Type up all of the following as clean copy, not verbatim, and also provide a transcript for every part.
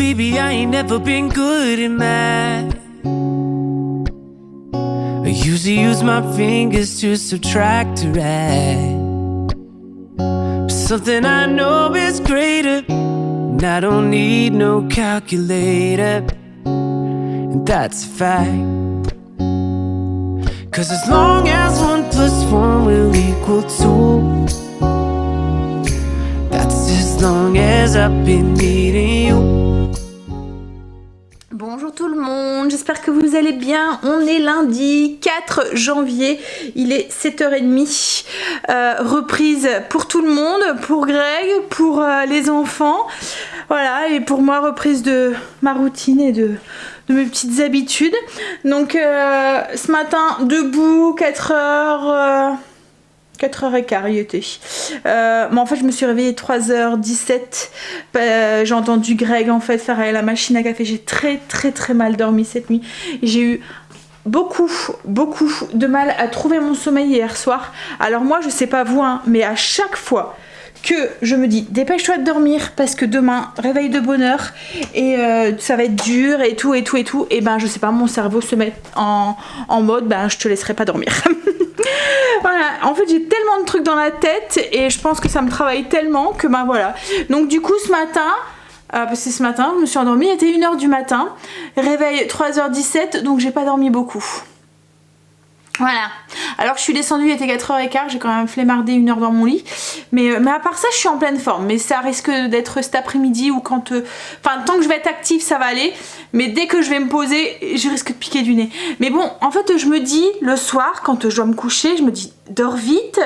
baby, I ain't never been good at math. I usually use my fingers to subtract or add. But something I know is greater, and I don't need no calculator, and that's a fact. 'Cause as long as 1 + 1 will equal 2, that's as long as I've been needing you. Bonjour tout le monde, j'espère que vous allez bien. On est lundi 4 janvier, il est 7h30. Reprise pour tout le monde, pour Greg, pour les enfants. Voilà, et pour moi, reprise de ma routine et de mes petites habitudes. Donc ce matin, debout, 4h15 il était. Mais en fait je me suis réveillée 3h17. J'ai entendu Greg en fait faire la machine à café. J'ai très mal dormi cette nuit. J'ai eu beaucoup de mal à trouver mon sommeil hier soir. Alors moi je sais pas vous hein, mais à chaque fois que je me dis dépêche-toi de dormir parce que demain réveil de bonne heure et ça va être dur et tout, et ben je sais pas, mon cerveau se met en mode ben je te laisserai pas dormir. Voilà, en fait j'ai tellement de trucs dans la tête et je pense que ça me travaille tellement que ben voilà. Donc du coup ce matin, parce que ce matin je me suis endormie, il était 1h du matin, réveil 3h17, donc j'ai pas dormi beaucoup. Voilà, alors je suis descendue, il était 4h15, j'ai quand même flemmardé 1 heure dans mon lit, mais à part ça je suis en pleine forme, mais ça risque d'être cet après-midi ou quand, enfin tant que je vais être active ça va aller, mais dès que je vais me poser je risque de piquer du nez. Mais bon, en fait je me dis le soir quand je dois me coucher, je me dis dors vite,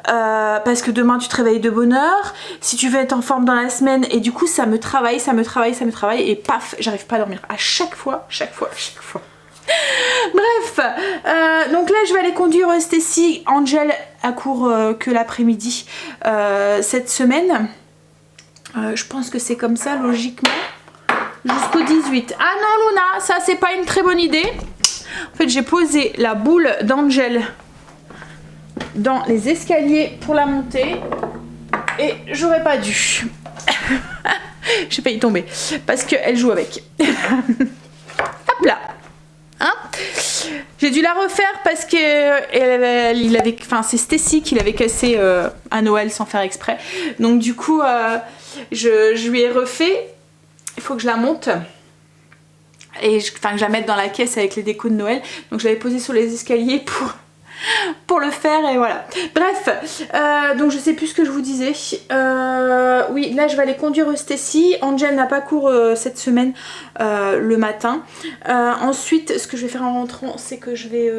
parce que demain tu te réveilles de bonne heure, si tu veux être en forme dans la semaine, et du coup ça me travaille, et paf, j'arrive pas à dormir, à chaque fois. Bref, donc là je vais aller conduire Stécie. Angel a cours que l'après-midi cette semaine. Je pense que c'est comme ça logiquement jusqu'au 18. Ah non Luna, ça c'est pas une très bonne idée. En fait j'ai posé la boule d'Angel dans les escaliers pour la monter et j'aurais pas dû. J'ai failli tomber parce qu'elle joue avec. Hop là. Hein, j'ai dû la refaire parce que c'est Stécie qui l'avait cassé à Noël sans faire exprès. Donc du coup je lui ai refait. Il faut que je la monte et que je la mette dans la caisse avec les décos de Noël. Donc je l'avais posée sur les escaliers pour le faire et voilà. Bref, donc je sais plus ce que je vous disais. Oui, là je vais aller conduire Stécie. Angel n'a pas cours cette semaine le matin. Ensuite, ce que je vais faire en rentrant, c'est que je vais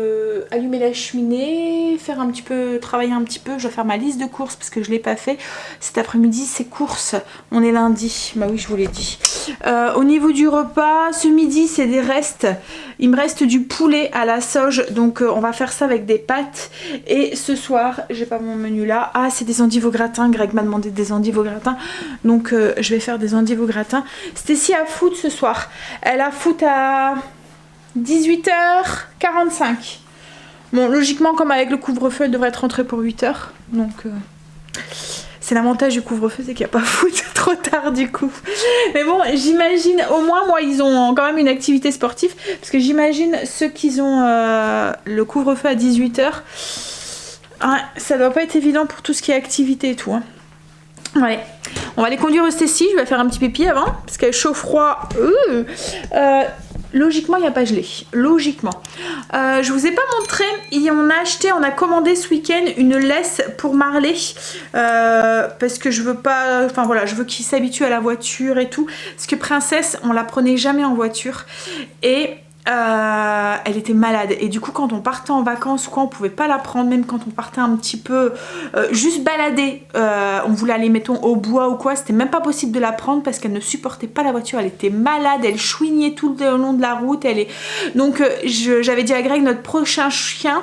allumer la cheminée, travailler un petit peu. Je vais faire ma liste de courses parce que je l'ai pas fait. Cet après-midi, c'est courses. On est lundi. Bah oui, je vous l'ai dit. Au niveau du repas, ce midi, c'est des restes. Il me reste du poulet à la sauge, donc on va faire ça avec des pâtes. Et ce soir, j'ai pas mon menu là. Ah, c'est des endives au gratin. Greg m'a demandé des endives au gratin, donc je vais faire des endives au gratin. Stécie a foot ce soir. Elle a foot à 18h45. Bon, logiquement, comme avec le couvre-feu, elle devrait être rentrée pour 8h. Donc c'est l'avantage du couvre-feu, c'est qu'il n'y a pas foot trop tard du coup. Mais bon, j'imagine, au moins moi ils ont quand même une activité sportive, parce que j'imagine ceux qui ont le couvre-feu à 18h, ça doit pas être évident pour tout ce qui est activité et tout. Hein. Ouais, on va aller conduire Stécie, je vais faire un petit pipi avant, parce qu'elle chaud froid. Logiquement il n'y a pas gelé, logiquement. Je vous ai pas montré, on a commandé ce week-end une laisse pour Marley, parce que je veux pas, enfin voilà, je veux qu'il s'habitue à la voiture et tout, parce que Princesse on la prenait jamais en voiture et elle était malade, et du coup quand on partait en vacances ou quoi, on pouvait pas la prendre, même quand on partait un petit peu juste balader, on voulait aller mettons au bois ou quoi, c'était même pas possible de la prendre parce qu'elle ne supportait pas la voiture, elle était malade, elle chouignait tout le long de la route, donc j'avais dit à Greg, notre prochain chien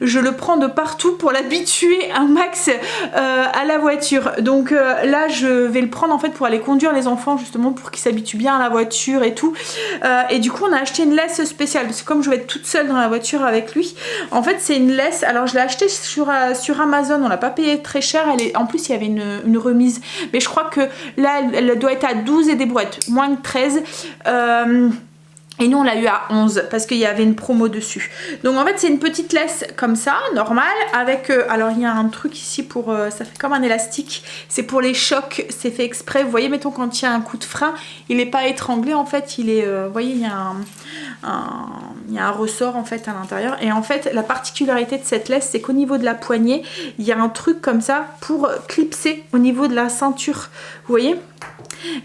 je le prends de partout pour l'habituer un max à la voiture, donc là je vais le prendre en fait pour aller conduire les enfants justement, pour qu'ils s'habituent bien à la voiture et tout, et du coup on a acheté une laisse spéciale parce que comme je vais être toute seule dans la voiture avec lui, en fait c'est une laisse. Alors je l'ai achetée sur Amazon, on l'a pas payé très cher. En plus il y avait une remise, mais je crois que là elle doit être à 12 et des brouettes, moins de 13. Et nous on l'a eu à 11 parce qu'il y avait une promo dessus. Donc en fait c'est une petite laisse comme ça, normale, avec... alors il y a un truc ici pour... ça fait comme un élastique. C'est pour les chocs, c'est fait exprès. Vous voyez, mettons quand il y a un coup de frein, il n'est pas étranglé en fait. Il est... vous voyez, il y a un ressort en fait à l'intérieur. Et en fait la particularité de cette laisse, c'est qu'au niveau de la poignée, il y a un truc comme ça pour clipser au niveau de la ceinture. Vous voyez ?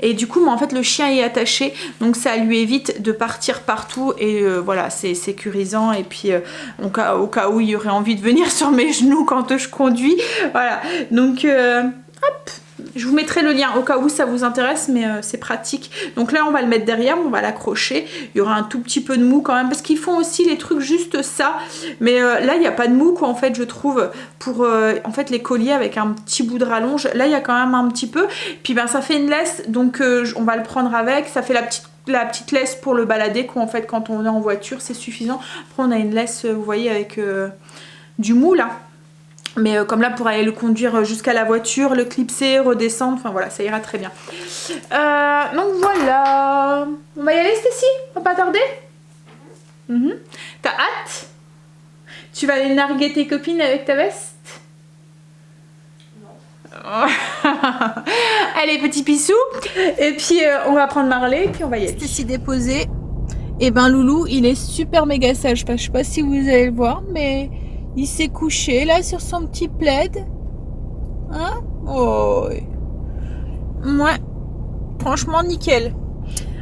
Et du coup, en fait, le chien est attaché, donc ça lui évite de partir partout et voilà, c'est sécurisant. Et puis, au cas où il aurait envie de venir sur mes genoux quand je conduis, voilà. Donc, hop, je vous mettrai le lien au cas où ça vous intéresse, mais c'est pratique. Donc là, on va le mettre derrière, on va l'accrocher. Il y aura un tout petit peu de mou quand même, parce qu'ils font aussi les trucs juste ça. Mais là, il n'y a pas de mou, quoi, en fait, je trouve, pour en fait les colliers avec un petit bout de rallonge. Là, il y a quand même un petit peu. Puis, ben, ça fait une laisse, donc on va le prendre avec. Ça fait la petite laisse pour le balader, quoi, en fait, quand on est en voiture, c'est suffisant. Après, on a une laisse, vous voyez, avec du mou, là. Mais comme là pour aller le conduire jusqu'à la voiture, le clipser, redescendre, enfin voilà, ça ira très bien. Donc voilà. On va y aller Stécie? On va pas tarder? T'as hâte? Tu vas aller narguer tes copines avec ta veste? Non. Allez petit pissou. Et puis on va prendre Marley et puis on va y aller. Stécie déposée. Et ben Loulou, il est super méga sage. Je sais pas si vous allez le voir, mais... il s'est couché là sur son petit plaid. Hein? Oh. Ouais. Franchement nickel.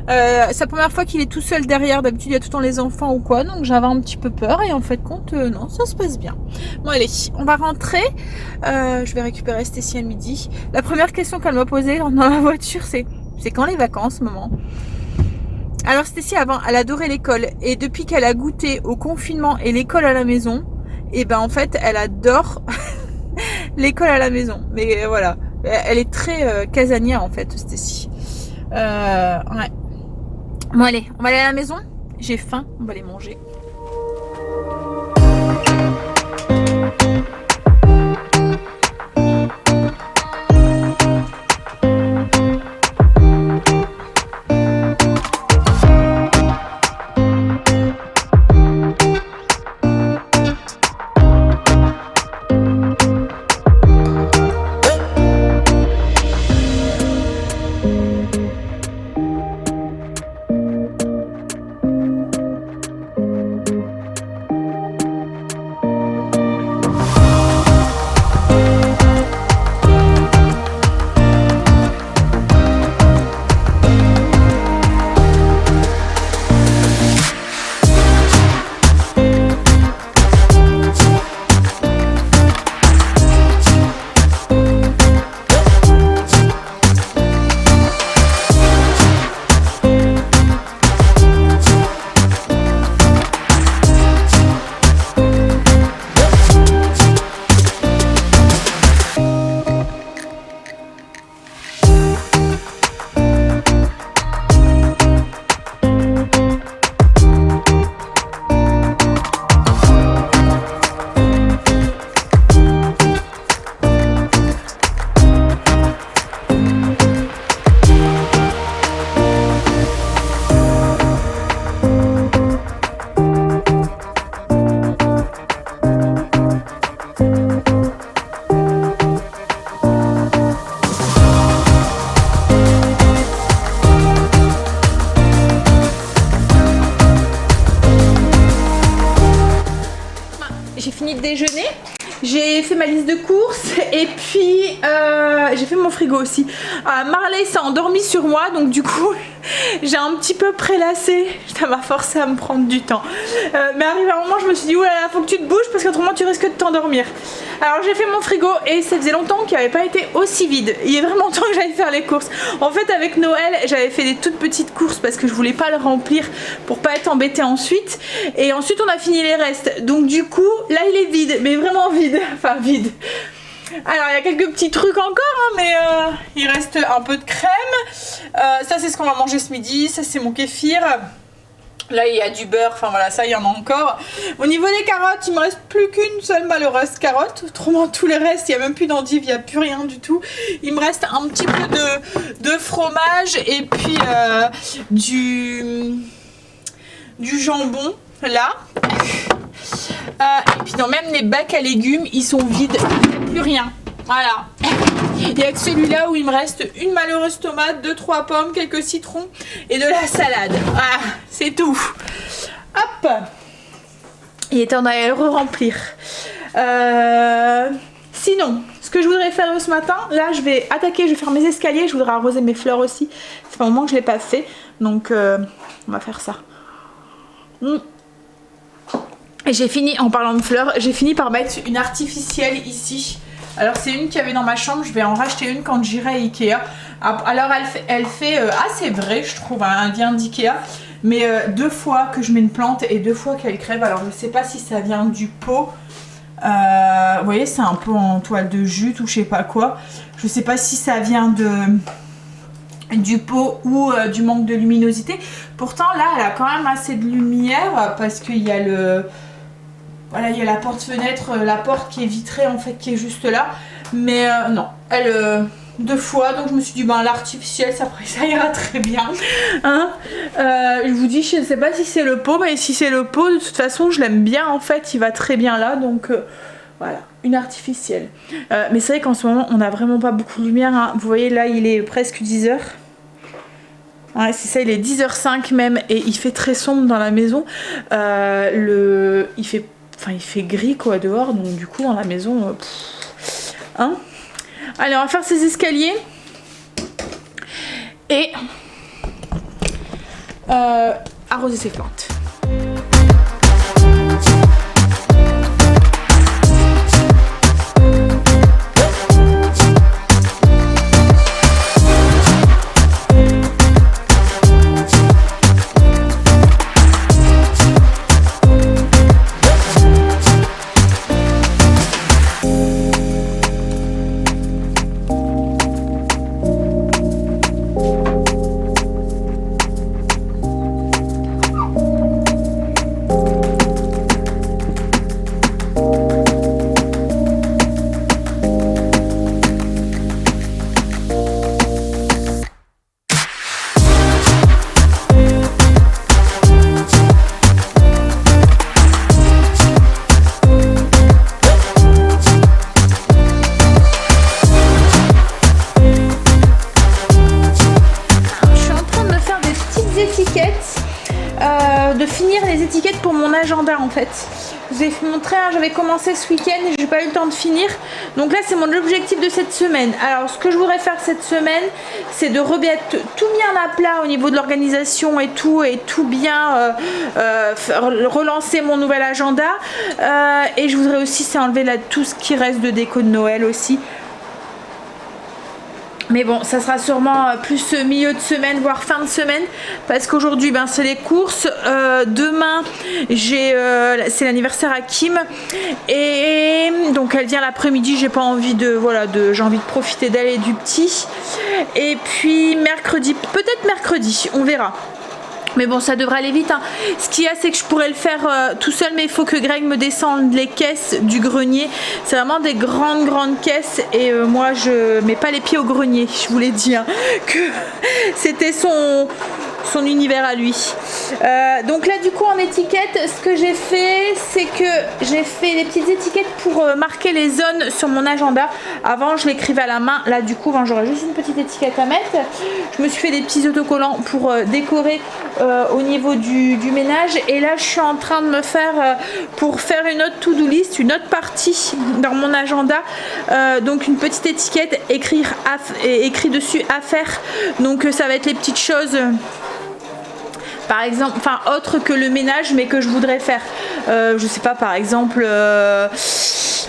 C'est la première fois qu'il est tout seul derrière. D'habitude il y a tout le temps les enfants ou quoi. Donc j'avais un petit peu peur. Et en fait compte non, ça se passe bien. Bon allez, on va rentrer. Je vais récupérer Stécie à midi. La première question qu'elle m'a posée dans la voiture, c'est quand les vacances, maman? Alors Stécie avant, elle adorait l'école. Et depuis qu'elle a goûté au confinement et l'école à la maison, et ben en fait elle adore l'école à la maison, mais voilà, elle est très casanière en fait Stécie. Ouais. Bon allez, on va aller à la maison, j'ai faim, on va aller manger. Déjeuner, j'ai fait ma liste de courses et puis j'ai fait mon frigo aussi. Marley s'est endormie sur moi, donc du coup j'ai un petit peu prélassé, ça m'a forcé à me prendre du temps, mais arrivé à un moment je me suis dit oulala, faut que tu te bouges parce qu'autrement tu risques de t'endormir. Alors j'ai fait mon frigo et ça faisait longtemps qu'il n'avait pas été aussi vide. Il est vraiment temps que j'aille faire les courses. En fait avec Noël j'avais fait des toutes petites courses parce que je voulais pas le remplir pour pas être embêtée ensuite, et ensuite on a fini les restes, donc du coup là il est vide, mais vraiment vide, enfin vide. Alors il y a quelques petits trucs encore hein, mais il reste un peu de crème, ça c'est ce qu'on va manger ce midi, ça c'est mon kéfir. Là, il y a du beurre, enfin voilà, ça, il y en a encore. Au niveau des carottes, il me reste plus qu'une seule malheureuse carotte. Autrement, tous les restes, il n'y a même plus d'endives, il n'y a plus rien du tout. Il me reste un petit peu de fromage et puis du jambon, là. Et puis non, même les bacs à légumes, ils sont vides, il n'y a plus rien. Voilà. Il n'y a que celui-là où il me reste une malheureuse tomate, 2-3 pommes, quelques citrons et de la salade. Voilà, c'est tout. Hop. Il est temps d'aller le remplir. Sinon, ce que je voudrais faire ce matin, là je vais attaquer, je vais faire mes escaliers, je voudrais arroser mes fleurs aussi. Ça fait un moment que je ne l'ai pas fait, donc on va faire ça. Et j'ai fini, en parlant de fleurs, j'ai fini par mettre une artificielle ici. Alors c'est une qu'il y avait dans ma chambre, je vais en racheter une quand j'irai à Ikea. Alors elle fait assez vrai je trouve, hein, elle vient d'Ikea. Mais 2 fois que je mets une plante et 2 fois qu'elle crève. Alors je ne sais pas si ça vient du pot. Vous voyez c'est un peu en toile de jute ou je sais pas quoi. Je ne sais pas si ça vient du pot ou du manque de luminosité. Pourtant là elle a quand même assez de lumière parce qu'il y a le... Voilà, il y a la porte-fenêtre, la porte qui est vitrée en fait, qui est juste là. Mais non, elle 2 fois, donc je me suis dit, ben l'artificiel, ça ira très bien. Hein je vous dis, je ne sais pas si c'est le pot, mais si c'est le pot, de toute façon, je l'aime bien en fait, il va très bien là, donc voilà, une artificielle. Mais c'est vrai qu'en ce moment, on n'a vraiment pas beaucoup de lumière. Hein. Vous voyez, là, il est presque 10h. Ouais, c'est ça, il est 10h05 même, et il fait très sombre dans la maison. Il fait gris quoi dehors, donc du coup dans la maison, hein. Allez, on va faire ces escaliers et arroser ces plantes. De finir les étiquettes pour mon agenda en fait. Je vous ai montré, hein, j'avais commencé ce week-end et j'ai pas eu le temps de finir. Donc là c'est mon objectif de cette semaine. Alors ce que je voudrais faire cette semaine, c'est de remettre tout bien à plat au niveau de l'organisation et tout bien relancer mon nouvel agenda. Et je voudrais aussi enlever là tout ce qui reste de déco de Noël aussi. Mais bon, ça sera sûrement plus milieu de semaine, voire fin de semaine, parce qu'aujourd'hui, ben, c'est les courses. Demain, c'est l'anniversaire à Kim, et donc elle vient l'après-midi. J'ai pas envie j'ai envie de profiter d'elle et du petit. Et puis mercredi, peut-être mercredi, on verra. Mais bon, ça devrait aller vite, hein. Ce qu'il y a, c'est que je pourrais le faire tout seul, mais il faut que Greg me descende les caisses du grenier. C'est vraiment des grandes caisses, et moi je mets pas les pieds au grenier. Je vous l'ai dit, hein, que c'était son univers à lui. Donc là du coup en étiquette, ce que j'ai fait, c'est que j'ai fait des petites étiquettes pour marquer les zones sur mon agenda. Avant je l'écrivais à la main, là du coup j'aurais juste une petite étiquette à mettre. Je me suis fait des petits autocollants pour décorer au niveau du ménage, et là je suis en train de me faire pour faire une autre to-do list, une autre partie dans mon agenda, donc une petite étiquette écrit dessus à faire. Donc ça va être les petites choses par exemple, enfin autre que le ménage, mais que je voudrais faire. Je sais pas, par exemple,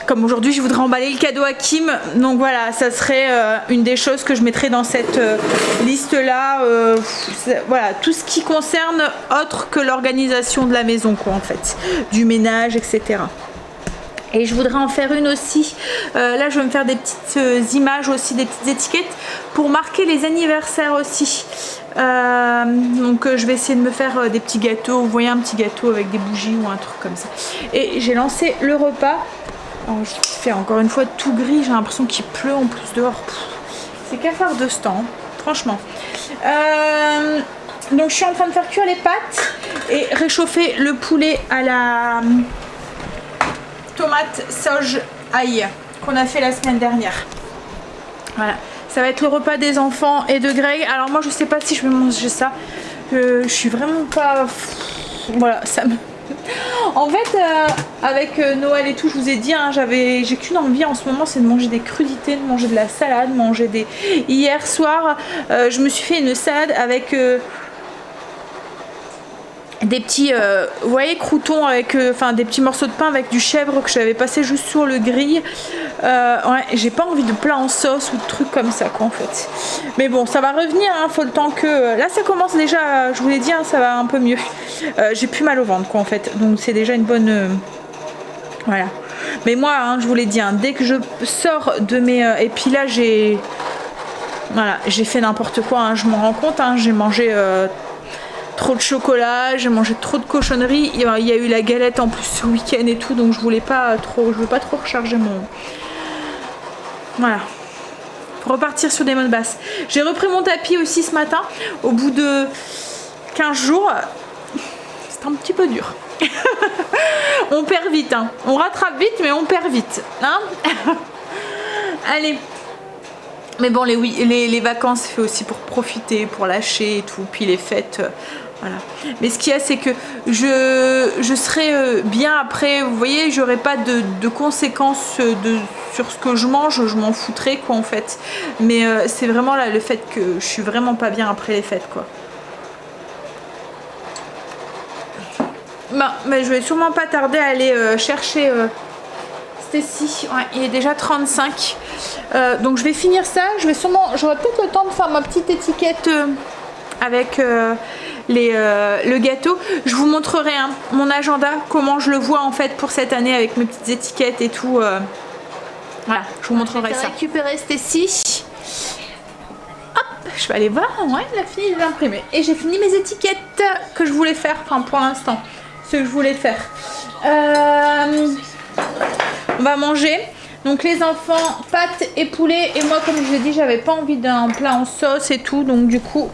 comme aujourd'hui je voudrais emballer le cadeau à Kim, donc voilà, ça serait une des choses que je mettrais dans cette liste là. Voilà, tout ce qui concerne autre que l'organisation de la maison quoi, en fait, du ménage, etc. Et je voudrais en faire une aussi, là je vais me faire des petites images aussi, des petites étiquettes pour marquer les anniversaires aussi. Donc je vais essayer de me faire des petits gâteaux. Vous voyez, un petit gâteau avec des bougies ou un truc comme ça. Et j'ai lancé le repas. Alors, je fais encore une fois tout gris. J'ai l'impression qu'il pleut en plus dehors. C'est cafard de ce temps, franchement. Donc je suis en train de faire cuire les pâtes et réchauffer le poulet à la tomate sauge ail qu'on a fait la semaine dernière. Voilà, ça va être le repas des enfants et de Greg. Alors moi je sais pas si je vais manger ça. Je suis vraiment pas... Voilà, ça me... En fait, avec Noël et tout, je vous ai dit, hein, j'ai qu'une envie en ce moment, c'est de manger des crudités, de manger de la salade, manger des... Hier soir, je me suis fait une salade avec des petits, vous voyez, croûtons avec, enfin des petits morceaux de pain avec du chèvre que j'avais passé juste sur le grill. Ouais, j'ai pas envie de plat en sauce ou de trucs comme ça, quoi, en fait. Mais bon, ça va revenir, hein, faut le temps que... Là, ça commence déjà, je vous l'ai dit, hein, ça va un peu mieux. J'ai plus mal au ventre, quoi, en fait. Donc, c'est déjà une bonne... Voilà. Mais moi, hein, je vous l'ai dit, hein, dès que je sors de mes... Et puis là, j'ai... Voilà, j'ai fait n'importe quoi, hein, je m'en rends compte, hein, j'ai mangé... trop de chocolat, j'ai mangé trop de cochonneries. Il y a eu la galette en plus ce week-end et tout, donc je voulais pas trop, je veux pas trop recharger mon... Voilà. Faut repartir sur des modes basses. J'ai repris mon tapis aussi ce matin, au bout de 15 jours. C'est un petit peu dur. On perd vite, hein. On rattrape vite, mais on perd vite. Hein. Allez. Mais bon, les vacances, c'est fait aussi pour profiter, pour lâcher et tout. Puis les fêtes, voilà. Mais ce qu'il y a, c'est que je serai bien après. Vous voyez, j'aurai pas de conséquences sur ce que je mange. Je m'en foutrais, quoi, en fait. Mais c'est vraiment là le fait que je suis vraiment pas bien après les fêtes, quoi. Bah, mais je vais sûrement pas tarder à aller chercher... Stacy, ouais, il est déjà 35. Donc je vais finir ça. J'aurai peut-être le temps de faire ma petite étiquette avec le gâteau. Je vous montrerai, hein, mon agenda, comment je le vois en fait pour cette année avec mes petites étiquettes et tout. Voilà, je vous montrerai ça. Récupérer Stacy. Hop, je vais aller voir. Ouais, elle a fini de l'imprimer. Et j'ai fini mes étiquettes que je voulais faire. Enfin, pour l'instant, ce que je voulais faire. On va manger. Donc les enfants, pâtes et poulet. Et moi, comme je vous ai dit, j'avais pas envie d'un plat en sauce et tout. Donc du coup,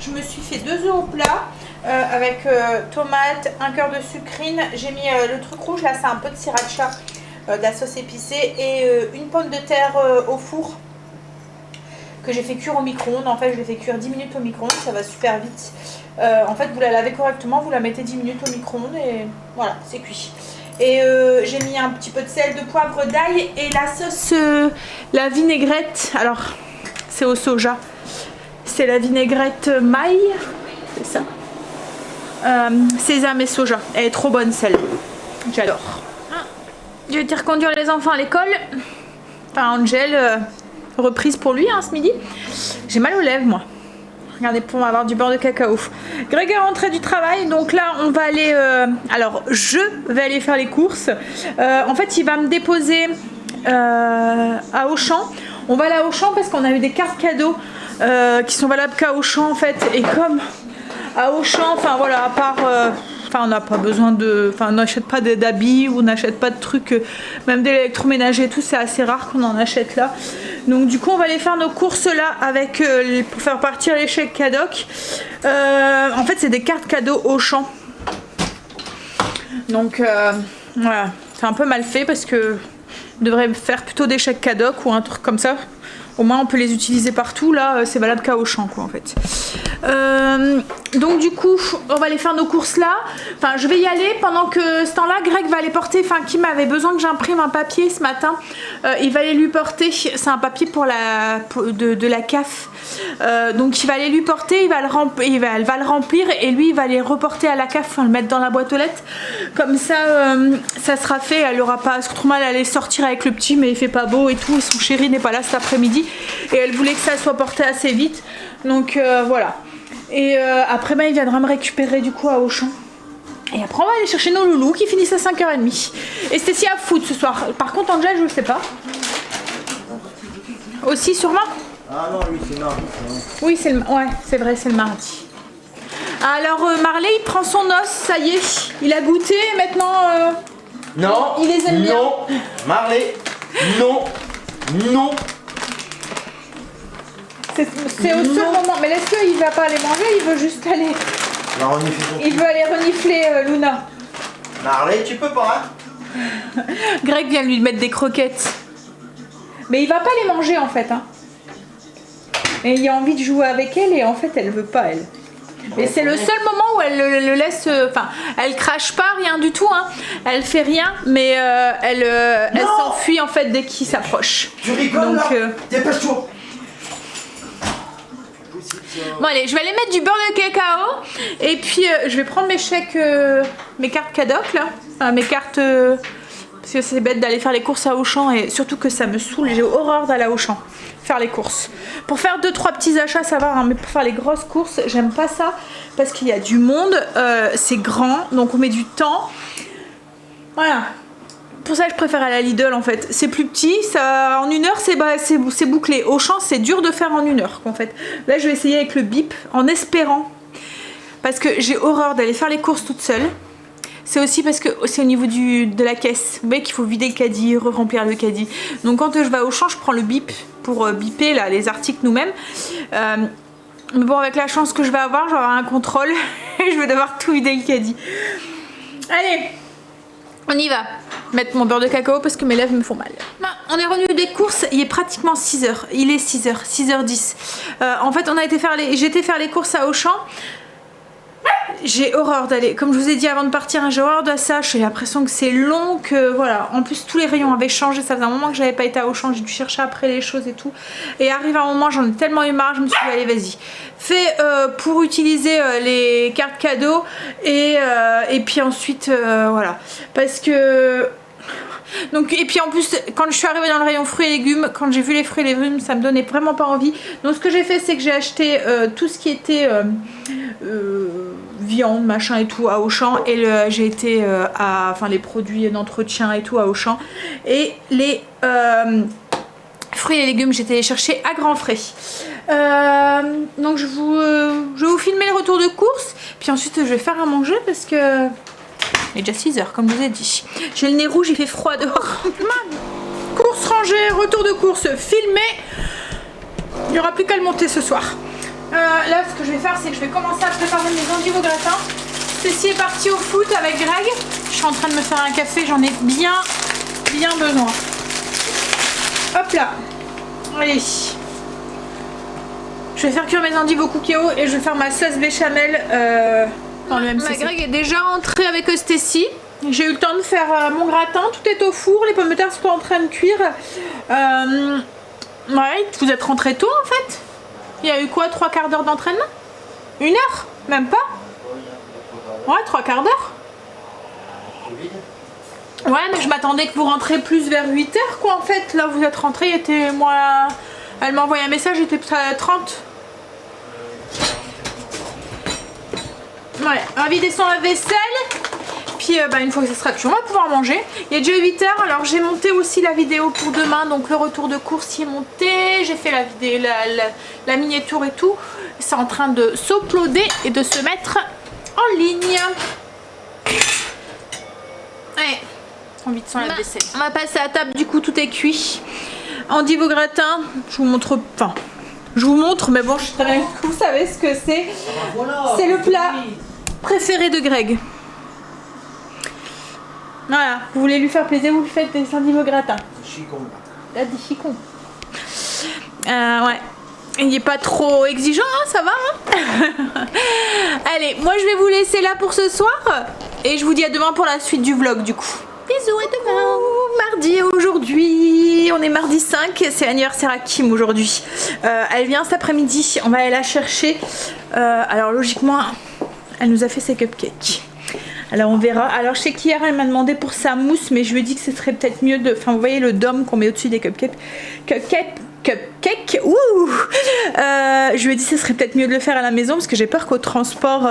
je me suis fait 2 œufs au plat avec tomates, un cœur de sucrine. J'ai mis le truc rouge, là c'est un peu de sriracha, de la sauce épicée. Et une pomme de terre au four que j'ai fait cuire au micro-ondes. En fait, je l'ai fait cuire 10 minutes au micro-ondes. Ça va super vite. En fait, vous la lavez correctement, vous la mettez 10 minutes au micro-ondes et voilà, c'est cuit. Et j'ai mis un petit peu de sel, de poivre, d'ail et la sauce, la vinaigrette. Alors, c'est au soja. C'est la vinaigrette maille. C'est ça. Sésame et soja. Elle est trop bonne celle-là. J'adore. Je vais reconduire les enfants à l'école. Enfin, Angel, reprise pour lui, hein, ce midi. J'ai mal aux lèvres, moi. Regardez, pour avoir du beurre de cacao. Greg est rentré du travail, donc là on va aller... alors je vais aller faire les courses. En fait il va me déposer à Auchan. On va aller à Auchan parce qu'on a eu des cartes cadeaux qui sont valables qu'à Auchan en fait. Et comme à Auchan, enfin voilà, à part... Enfin, on n'a pas besoin de... Enfin, on n'achète pas d'habits ou on n'achète pas de trucs, même de l'électroménager et tout, c'est assez rare qu'on en achète là. Donc du coup, on va aller faire nos courses là avec pour faire partir les chèques Cadoc. En fait, c'est des cartes cadeaux Auchan. Donc, voilà, c'est un peu mal fait parce que on devrait faire plutôt des chèques Cadoc ou un truc comme ça. Au moins on peut les utiliser partout, là c'est valable qu'à Auchan quoi en fait. Donc du coup on va aller faire nos courses là. Enfin je vais y aller pendant que ce temps là Greg va aller porter, enfin Kim avait besoin que j'imprime un papier ce matin. Il va aller lui porter, c'est un papier pour de la CAF. Donc il va aller lui porter, elle va le remplir et lui il va aller reporter à la CAF, enfin le mettre dans la boîte aux lettres. Comme ça ça sera fait, elle aura pas trop mal à aller sortir avec le petit mais il fait pas beau et tout et son chéri n'est pas là cet après-midi. Et elle voulait que ça soit porté assez vite. Donc voilà. Et après il viendra me récupérer du coup à Auchan. Et après on va aller chercher nos loulous qui finissent à 5h30. Et Stacy a foot ce soir. Par contre Angel je sais pas. Aussi sûrement. Ah non, lui c'est mardi, c'est vrai. Oui, c'est vrai, c'est le mardi. Alors Marley, il prend son os, ça y est, il a goûté, maintenant Non, il les aime bien. non, Marley, non, non. C'est au seul moment, mais laisse-le, il va pas aller manger, il veut juste aller. On va renifler son Il veut aller renifler Luna. Marley, tu peux pas, hein? Greg vient lui mettre des croquettes. Mais il va pas les manger en fait. Hein. Et il a envie de jouer avec elle et en fait elle veut pas elle. Et c'est le seul moment où elle le laisse. Enfin, elle crache pas, rien du tout. Hein. Elle fait rien, mais elle s'enfuit en fait dès qu'il s'approche. Tu rigoles là? Dépêche-toi. Bon allez, je vais aller mettre du beurre de cacao et puis je vais prendre mes chèques, mes cartes cadoc là, enfin, mes cartes parce que c'est bête d'aller faire les courses à Auchan et surtout que ça me saoule, j'ai horreur d'aller à Auchan faire les courses. Pour faire 2-3 petits achats ça va, hein, mais pour faire les grosses courses j'aime pas ça parce qu'il y a du monde, c'est grand donc on met du temps. Voilà. Pour ça je préfère aller à Lidl en fait, c'est plus petit, ça, en 1 heure c'est bouclé. Auchan c'est dur de faire en 1 heure en fait. Là je vais essayer avec le bip en espérant, parce que j'ai horreur d'aller faire les courses toute seule. C'est aussi parce que c'est au niveau de la caisse, vous voyez qu'il faut vider le caddie, remplir le caddie. Donc quand je vais à Auchan je prends le bip pour biper là, les articles nous-mêmes. Mais bon avec la chance que je vais avoir un contrôle et je vais devoir tout vider le caddie. Allez, on y va. Mettre mon beurre de cacao parce que mes lèvres me font mal. On est revenu des courses, il est pratiquement 6h. Il est 6h, 6h10. En fait, j'ai été faire les courses à Auchan. J'ai horreur d'aller, comme je vous ai dit avant de partir, j'ai horreur de ça. J'ai l'impression que c'est long, que voilà. En plus, tous les rayons avaient changé. Ça faisait un moment que j'avais pas été à Auchan. J'ai dû chercher après les choses et tout. Et arrivé à un moment, j'en ai tellement eu marre. Je me suis dit, allez, vas-y. Fais pour utiliser les cartes cadeaux. Et puis ensuite, voilà. Parce que. Donc, et puis en plus quand je suis arrivée dans le rayon fruits et légumes, quand j'ai vu les fruits et légumes ça me donnait vraiment pas envie. Donc ce que j'ai fait c'est que j'ai acheté tout ce qui était viande machin et tout à Auchan. Et j'ai été enfin les produits d'entretien et tout à Auchan. Et les fruits et légumes j'étais les chercher à grands frais. Donc je vais vous filmer le retour de course. Puis ensuite je vais faire à manger parce que il est déjà 6h comme je vous ai dit. J'ai le nez rouge, il fait froid dehors. Course rangée, retour de course filmé. Il n'y aura plus qu'à le monter ce soir. Là ce que je vais faire c'est que je vais commencer à préparer mes endives au gratin. Ceci est parti au foot avec Greg. Je suis en train de me faire un café, j'en ai bien besoin. Hop là. Allez. Je vais faire cuire mes endives au cookéo et je vais faire ma sauce béchamel. Greg est déjà entré avec Stacy. J'ai eu le temps de faire mon gratin, tout est au four, les pommes de terre sont en train de cuire. Ouais, vous êtes rentré tôt en fait. Il y a eu quoi, 3/4 d'heure d'entraînement? 1 heure? Même pas? Ouais, 3/4 d'heure. Ouais, mais je m'attendais que vous rentrez plus vers 8h quoi en fait. Là vous êtes rentré, elle m'a envoyé un message, il était à 30. Ouais, on va vider son lave-vaisselle. Puis une fois que ça sera cuit, on va pouvoir manger. Il est déjà 8h, alors j'ai monté aussi la vidéo pour demain. Donc le retour de course y est monté. J'ai fait la miniature et tout. C'est en train de s'uploader et de se mettre en ligne. Allez, on vide son lave-vaisselle. On va passer à table, du coup tout est cuit. Endives au gratin, je vous montre... Enfin, je vous montre, mais bon, je suis très bien que vous savez ce que c'est. Voilà, c'est le plat préféré de Greg. Voilà, vous voulez lui faire plaisir, vous lui faites des endives au gratin. Chicon. Là, des chicons. Ouais. Il n'est pas trop exigeant, hein, ça va. Hein. Allez, moi je vais vous laisser là pour ce soir. Et je vous dis à demain pour la suite du vlog du coup. Bisous, à demain. Mardi aujourd'hui, on est mardi 5, c'est l'anniversaire à Kim aujourd'hui. Elle vient cet après-midi, on va aller la chercher. Alors logiquement, elle nous a fait ses cupcakes. Alors on verra. Alors je sais qu'hier elle m'a demandé pour sa mousse, mais je lui ai dit que ce serait peut-être mieux de... Enfin vous voyez le dôme qu'on met au-dessus des cupcakes. Cupcake, ouh. Je lui ai dit que ce serait peut-être mieux de le faire à la maison parce que j'ai peur qu'au transport...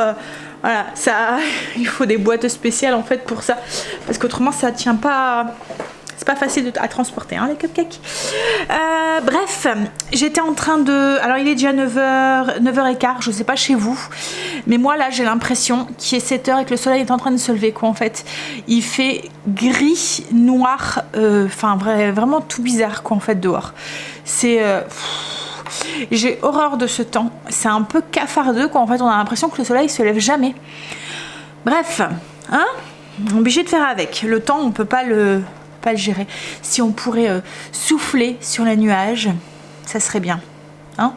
voilà, ça, il faut des boîtes spéciales en fait pour ça. Parce qu'autrement ça tient pas... C'est pas facile à transporter hein, les cupcakes. Bref, j'étais en train de... Alors il est déjà 9h15, je sais pas chez vous. Mais moi là j'ai l'impression qu'il est 7h et que le soleil est en train de se lever quoi en fait. Il fait gris, noir, enfin vraiment tout bizarre quoi en fait dehors. C'est... j'ai horreur de ce temps. C'est un peu cafardeux quoi en fait. On a l'impression que le soleil se lève jamais. Bref, hein, on est obligé de faire avec. Le temps on peut pas le gérer. Si on pourrait souffler sur les nuages, ça serait bien. Hein,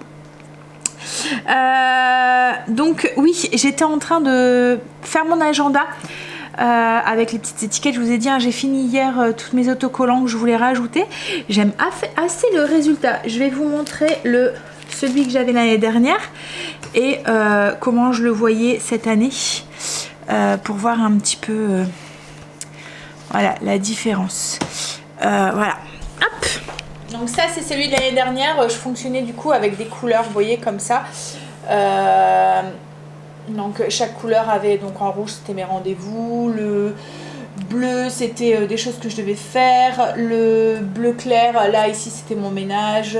donc oui, j'étais en train de faire mon agenda avec les petites étiquettes. Je vous ai dit, hein, j'ai fini hier tous mes autocollants que je voulais rajouter. J'aime assez le résultat. Je vais vous montrer celui que j'avais l'année dernière et comment je le voyais cette année pour voir un petit peu voilà la différence. Voilà, hop. Donc ça c'est celui de l'année dernière. Je fonctionnais du coup avec des couleurs, vous voyez, comme ça. Donc chaque couleur avait, donc en rouge c'était mes rendez-vous, le bleu c'était des choses que je devais faire, le bleu clair là ici c'était mon ménage,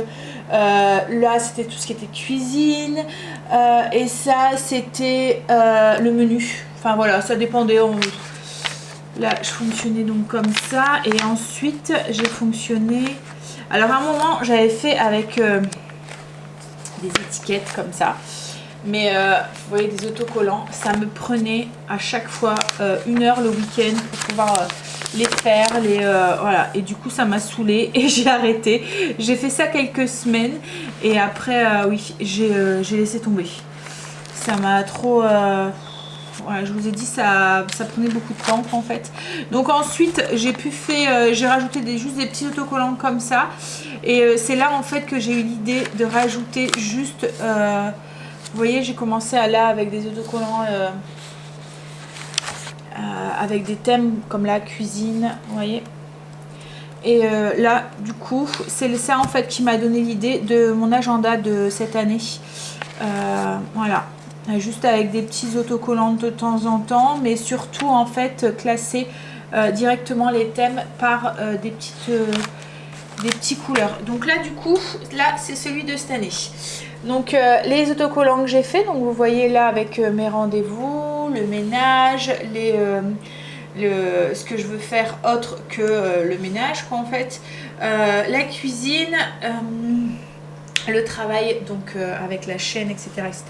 là c'était tout ce qui était cuisine, et ça c'était le menu. Enfin voilà, ça dépendait. Là je fonctionnais donc comme ça, et ensuite j'ai fonctionné. Alors à un moment j'avais fait avec des étiquettes comme ça, mais vous voyez, des autocollants, ça me prenait à chaque fois 1 heure le week-end pour pouvoir les faire, voilà, et du coup ça m'a saoulée et j'ai arrêté. J'ai fait ça quelques semaines et après oui, j'ai laissé tomber. Ça m'a trop... voilà, je vous ai dit, ça prenait beaucoup de temps en fait. Donc ensuite j'ai rajouté juste des petits autocollants comme ça, et c'est là en fait que j'ai eu l'idée de rajouter juste vous voyez, j'ai commencé avec des autocollants avec des thèmes comme la cuisine, vous voyez. Et là du coup c'est ça en fait qui m'a donné l'idée de mon agenda de cette année. Voilà, juste avec des petits autocollants de temps en temps, mais surtout en fait classer directement les thèmes par des petits couleurs. Donc là du coup, là c'est celui de cette année. Donc les autocollants que j'ai fait, donc vous voyez là avec mes rendez-vous, le ménage, ce que je veux faire autre que le ménage quoi en fait, la cuisine, le travail donc avec la chaîne, etc., etc.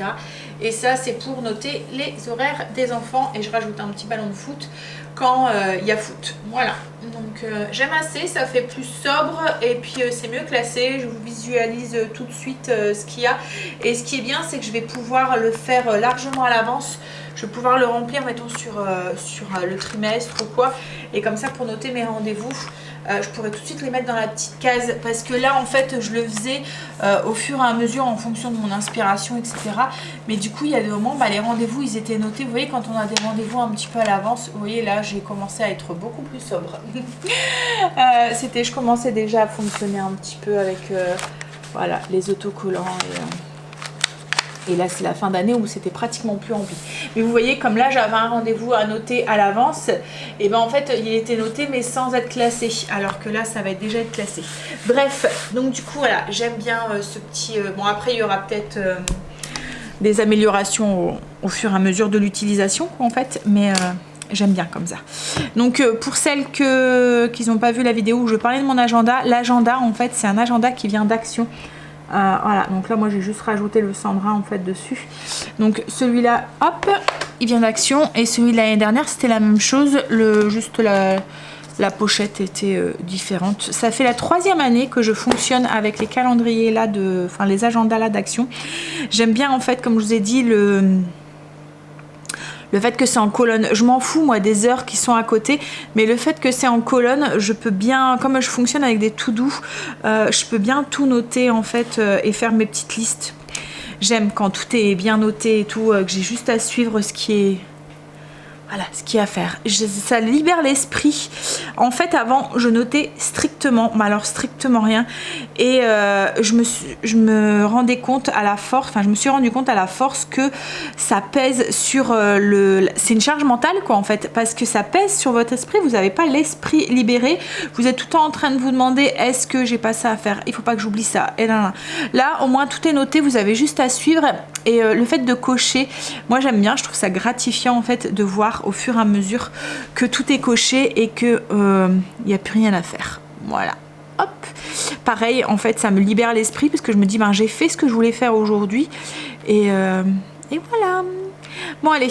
Et ça c'est pour noter les horaires des enfants, et je rajoute un petit ballon de foot quand il y a foot. Voilà, donc j'aime assez, ça fait plus sobre, et puis c'est mieux classé. Je vous visualise tout de suite ce qu'il y a, et ce qui est bien c'est que je vais pouvoir le faire largement à l'avance. Je vais pouvoir le remplir, mettons sur le trimestre ou quoi, et comme ça pour noter mes rendez-vous, je pourrais tout de suite les mettre dans la petite case, parce que là en fait je le faisais au fur et à mesure en fonction de mon inspiration, etc. Mais du coup il y a des moments, les rendez-vous ils étaient notés, vous voyez, quand on a des rendez-vous un petit peu à l'avance. Vous voyez là j'ai commencé à être beaucoup plus sobre. Je commençais déjà à fonctionner un petit peu avec voilà, les autocollants, et là c'est la fin d'année où c'était pratiquement plus rempli. Mais vous voyez, comme là j'avais un rendez-vous à noter à l'avance, et ben en fait il était noté mais sans être classé, alors que là ça va déjà être classé. Bref, donc du coup voilà, j'aime bien ce petit... bon après il y aura peut-être des améliorations au fur et à mesure de l'utilisation en fait, mais j'aime bien comme ça. Donc pour celles qui n'ont pas vu la vidéo où je parlais de mon agenda, l'agenda en fait c'est un agenda qui vient d'Action. Voilà, donc là moi j'ai juste rajouté le Sandra en fait dessus. Donc celui-là, hop, il vient d'Action, et celui de l'année dernière c'était la même chose, juste la pochette était différente. Ça fait la 3e année que je fonctionne avec les calendriers là les agendas là d'Action. J'aime bien en fait, comme je vous ai dit, le fait que c'est en colonne. Je m'en fous moi des heures qui sont à côté, mais le fait que c'est en colonne, je peux bien, comme je fonctionne avec des to-do, je peux bien tout noter en fait, et faire mes petites listes. J'aime quand tout est bien noté et tout, que j'ai juste à suivre ce qui est... Voilà ce qu'il y a à faire. Ça libère l'esprit. En fait, avant, je notais strictement, mais alors strictement rien. Et je me rendais compte à la force, enfin, je me suis rendu compte à la force que ça pèse sur c'est une charge mentale, quoi, en fait, parce que ça pèse sur votre esprit. Vous n'avez pas l'esprit libéré. Vous êtes tout le temps en train de vous demander est-ce que j'ai pas ça à faire? Il faut pas que j'oublie ça. Et là, au moins, tout est noté. Vous avez juste à suivre. Et le fait de cocher, moi, j'aime bien. Je trouve ça gratifiant, en fait, de voir au fur et à mesure que tout est coché et que il n'y a plus rien à faire. Voilà. Hop. Pareil, en fait, ça me libère l'esprit parce que je me dis, ben, j'ai fait ce que je voulais faire aujourd'hui. Et voilà. Bon, allez.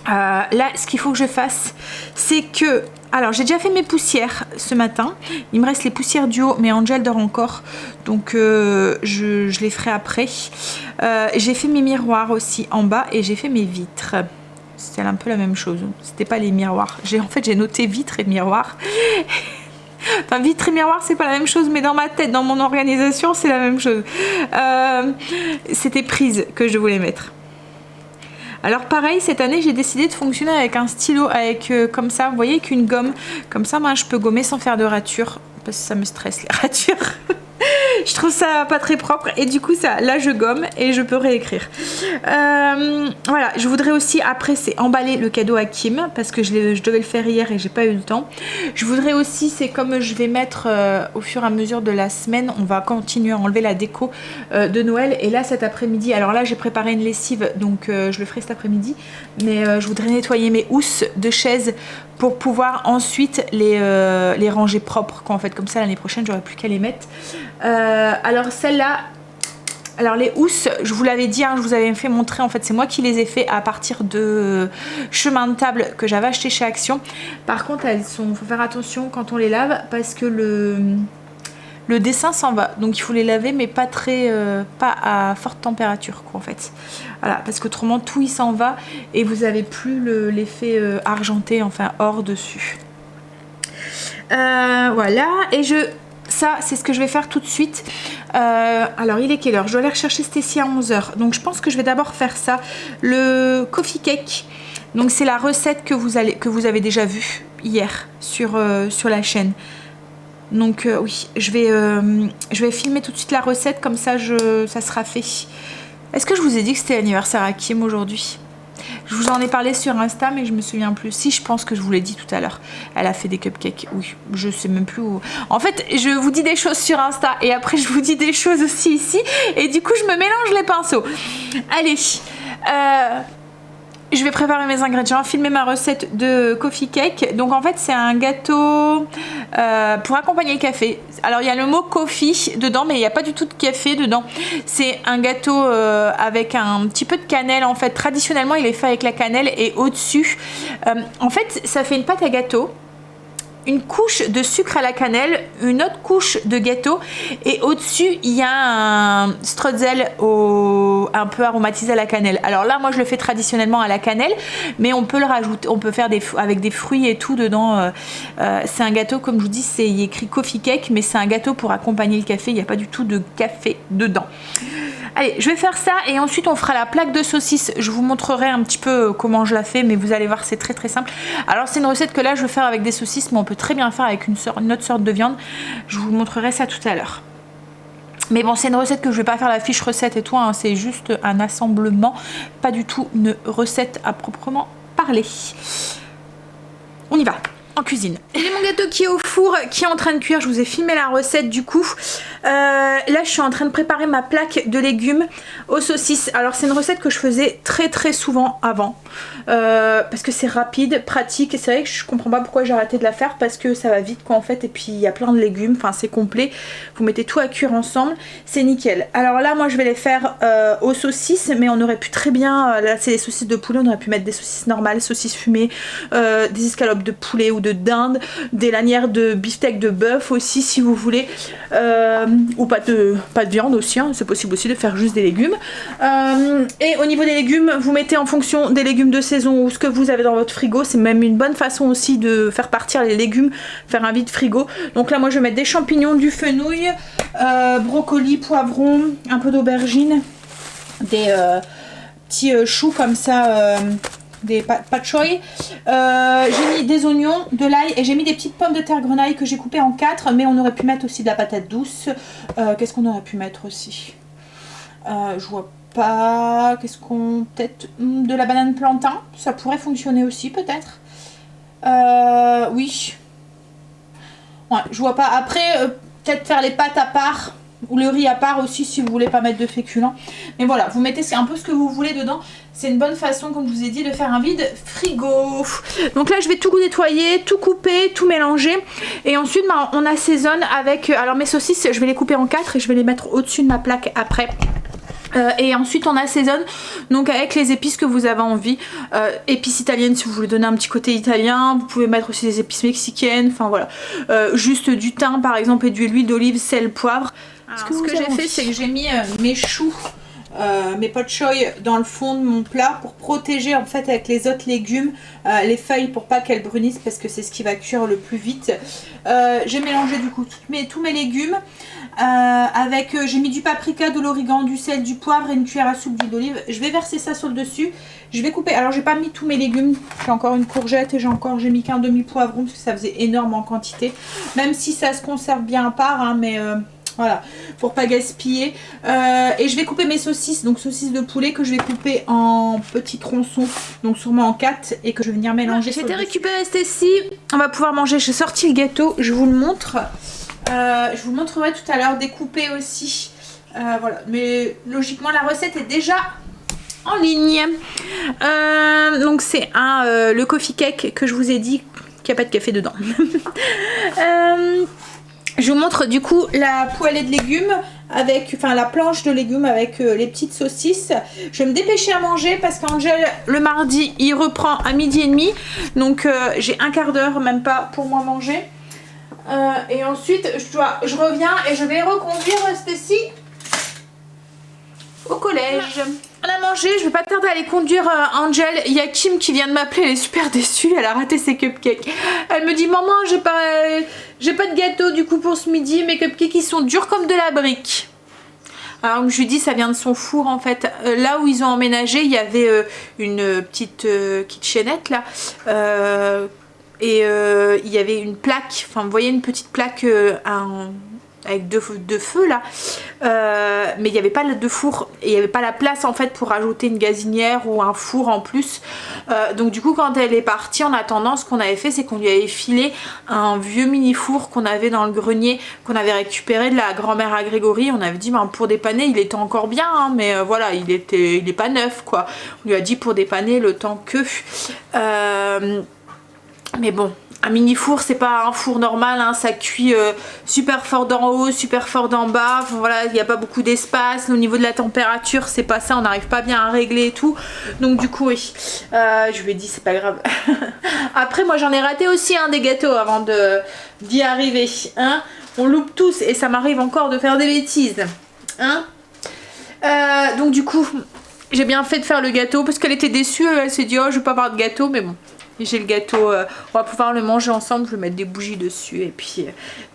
Là, ce qu'il faut que je fasse, c'est que... Alors, j'ai déjà fait mes poussières ce matin. Il me reste les poussières du haut, mais Angel dort encore. Donc, je les ferai après. J'ai fait mes miroirs aussi en bas et j'ai fait mes vitres. C'est un peu la même chose. C'était pas les miroirs. En fait, j'ai noté vitres et miroirs. Enfin, vitres et miroirs, c'est pas la même chose, mais dans ma tête, dans mon organisation, c'est la même chose. C'était prises que je voulais mettre. Alors pareil, cette année, j'ai décidé de fonctionner avec un stylo, avec comme ça, vous voyez, avec une gomme. Comme ça, moi, je peux gommer sans faire de rature, parce que ça me stresse, les ratures. Je trouve ça pas très propre et du coup là je gomme et je peux réécrire. Voilà, je voudrais aussi après c'est emballer le cadeau à Kim parce que je devais le faire hier et j'ai pas eu le temps. Je voudrais aussi, c'est comme je vais mettre au fur et à mesure de la semaine, on va continuer à enlever la déco de Noël. Et là cet après-midi, alors là j'ai préparé une lessive donc je le ferai cet après-midi, mais je voudrais nettoyer mes housses de chaise pour pouvoir ensuite les ranger propres, quoi, en fait, comme ça l'année prochaine j'aurai plus qu'à les mettre. Alors celle-là, alors les housses, je vous l'avais dit, hein, je vous avais fait montrer, en fait c'est moi qui les ai fait à partir de chemin de table que j'avais acheté chez Action. Par contre faut faire attention quand on les lave parce que le dessin s'en va, donc il faut les laver mais pas à forte température, quoi, en fait. Voilà, parce qu'autrement tout il s'en va et vous avez plus l'effet argenté, enfin or dessus. Voilà, et ça c'est ce que je vais faire tout de suite. Alors il est quelle heure? Je dois aller rechercher Stécie à 11h, donc je pense que je vais d'abord faire ça, le coffee cake. Donc c'est la recette que vous avez déjà vue hier sur la chaîne. Donc oui, je vais filmer tout de suite la recette, comme ça ça sera fait. Est-ce que je vous ai dit que c'était l'anniversaire à Kim aujourd'hui? Je vous en ai parlé sur Insta, mais je me souviens plus. Si, je pense que je vous l'ai dit tout à l'heure. Elle a fait des cupcakes. Oui, je sais même plus où. En fait, je vous dis des choses sur Insta et après je vous dis des choses aussi ici. Et du coup, je me mélange les pinceaux. Allez. Je vais préparer mes ingrédients, filmer ma recette de coffee cake. Donc en fait c'est un gâteau pour accompagner le café. Alors il y a le mot coffee dedans mais il n'y a pas du tout de café dedans. C'est un gâteau avec un petit peu de cannelle. En fait traditionnellement il est fait avec la cannelle et au-dessus en fait ça fait une pâte à gâteau, une couche de sucre à la cannelle, une autre couche de gâteau et au-dessus il y a un strudel un peu aromatisé à la cannelle. Alors là moi je le fais traditionnellement à la cannelle, mais on peut le rajouter, on peut faire avec des fruits et tout dedans. C'est un gâteau, comme je vous dis, il est écrit coffee cake, mais c'est un gâteau pour accompagner le café, il n'y a pas du tout de café dedans. Allez, je vais faire ça et ensuite on fera la plaque de saucisse. Je vous montrerai un petit peu comment je la fais, mais vous allez voir, c'est très très simple. Alors c'est une recette que là je veux faire avec des saucisses, mais on peut très bien faire avec une autre sorte de viande. Je vous montrerai ça tout à l'heure. Mais bon, c'est une recette que je vais pas faire la fiche recette et tout, hein, c'est juste un assemblement, pas du tout une recette à proprement parler. On y va. En cuisine. J'ai mon gâteau qui est au four, qui est en train de cuire. Je vous ai filmé la recette du coup. Là je suis en train de préparer ma plaque de légumes aux saucisses. Alors c'est une recette que je faisais très très souvent avant, parce que c'est rapide, pratique, et c'est vrai que je comprends pas pourquoi j'ai arrêté de la faire, parce que ça va vite, quoi, en fait, et puis il y a plein de légumes, enfin c'est complet, vous mettez tout à cuire ensemble, c'est nickel. Alors là moi je vais les faire aux saucisses, mais on aurait pu très bien, là c'est des saucisses de poulet, on aurait pu mettre des saucisses normales, saucisses fumées, des escalopes de poulet ou de dinde, des lanières de beefsteak de bœuf aussi si vous voulez, ou pas de viande aussi, hein. C'est possible aussi de faire juste des légumes. Et au niveau des légumes, vous mettez en fonction des légumes de saison ou ce que vous avez dans votre frigo. C'est même une bonne façon aussi de faire partir les légumes, faire un vide frigo. Donc là moi je vais mettre des champignons, du fenouil, brocoli, poivron, un peu d'aubergine, des petits choux comme ça des pas de choy. J'ai mis des oignons, de l'ail et j'ai mis des petites pommes de terre grenaille que j'ai coupées en 4, mais on aurait pu mettre aussi de la patate douce. Qu'est-ce qu'on aurait pu mettre aussi? Je vois pas. Qu'est-ce qu'on... Peut-être de la banane plantain, ça pourrait fonctionner aussi peut-être. Oui. Ouais, je vois pas. Après, peut-être faire les pâtes à part. Ou le riz à part aussi si vous voulez pas mettre de féculents. Mais voilà, vous mettez un peu ce que vous voulez dedans. C'est une bonne façon, comme je vous ai dit, de faire un vide frigo. Donc là, je vais tout nettoyer, tout couper, tout mélanger. Et ensuite, bah, on assaisonne avec... Alors mes saucisses, je vais les couper en 4 et je vais les mettre au-dessus de ma plaque après. Et ensuite on assaisonne donc avec les épices que vous avez envie, épices italiennes si vous voulez donner un petit côté italien, vous pouvez mettre aussi des épices mexicaines, enfin voilà, juste du thym par exemple et de l'huile d'olive, sel, poivre. Alors, ce que j'ai fait, c'est que j'ai mis mes choux, mes pot choy dans le fond de mon plat pour protéger en fait avec les autres légumes les feuilles pour pas qu'elles brunissent parce que c'est ce qui va cuire le plus vite. J'ai mélangé du coup tous mes légumes. J'ai mis du paprika, de l'origan, du sel, du poivre et une cuillère à soupe d'huile d'olive. Je vais verser ça sur le dessus. Je vais couper. Alors j'ai pas mis tous mes légumes. J'ai encore une courgette et j'ai mis qu'un demi poivron parce que ça faisait énorme en quantité. Même si ça se conserve bien à part, hein, mais voilà, pour pas gaspiller. Et je vais couper mes saucisses, donc saucisses de poulet que je vais couper en petits tronçons, donc sûrement en 4 et que je vais venir mélanger. J'ai été récupérer Stécie. On va pouvoir manger. J'ai sorti le gâteau. Je vous le montre. Je vous montrerai tout à l'heure découpé aussi. Voilà, mais logiquement la recette est déjà en ligne. Donc c'est le coffee cake que je vous ai dit qu'il n'y a pas de café dedans. Je vous montre du coup la poêlée de légumes avec, la planche de légumes avec les petites saucisses. Je vais me dépêcher à manger parce qu'Angel le mardi il reprend à 12h30. Donc j'ai un quart d'heure même pas pour moi manger. Et ensuite je reviens et je vais reconduire Stécie au collège. On a mangé, je vais pas tarder à aller conduire Angel. Il y a Kim qui vient de m'appeler, elle est super déçue, elle a raté ses cupcakes. Elle me dit maman j'ai pas de gâteau du coup pour ce midi, mes cupcakes ils sont durs comme de la brique. Alors je lui dis ça vient de son four en fait. Là où ils ont emménagé il y avait une petite kitchenette là. Et il y avait une plaque, enfin vous voyez une petite plaque avec deux feux là, mais il n'y avait pas de four et il n'y avait pas la place en fait pour ajouter une gazinière ou un four en plus. Donc du coup quand elle est partie, en attendant ce qu'on avait fait c'est qu'on lui avait filé un vieux mini four qu'on avait dans le grenier, qu'on avait récupéré de la grand-mère à Grégory. On avait dit ben, pour dépanner il était encore bien hein, mais voilà il est pas neuf quoi. On lui a dit pour dépanner le temps que... mais bon, un mini four c'est pas un four normal, hein, ça cuit super fort d'en haut, super fort d'en bas, enfin, voilà, il n'y a pas beaucoup d'espace, au niveau de la température c'est pas ça, on n'arrive pas bien à régler et tout, donc du coup oui, je lui ai dit c'est pas grave. Après moi j'en ai raté aussi des gâteaux avant d'y arriver, hein. On loupe tous et ça m'arrive encore de faire des bêtises, hein. Donc du coup j'ai bien fait de faire le gâteau parce qu'elle était déçue, elle s'est dit oh je vais pas avoir de gâteau mais bon. J'ai le gâteau, on va pouvoir le manger ensemble, je vais mettre des bougies dessus et puis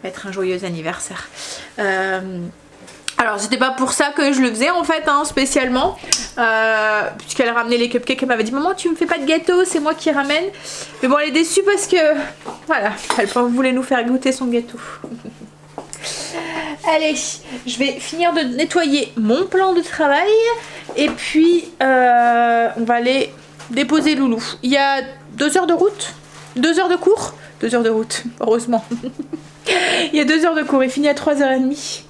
mettre un joyeux anniversaire. Alors c'était pas pour ça que je le faisais en fait hein, spécialement, puisqu'elle ramenait les cupcakes, elle m'avait dit maman tu me fais pas de gâteau, c'est moi qui ramène. Mais bon elle est déçue parce que voilà, elle voulait nous faire goûter son gâteau. Allez, je vais finir de nettoyer mon plan de travail et puis on va aller déposer Loulou. Il y a 2 heures de route, 2 heures de cours, 2 heures de route, heureusement. Il y a 2 heures de cours, il finit à 3h30.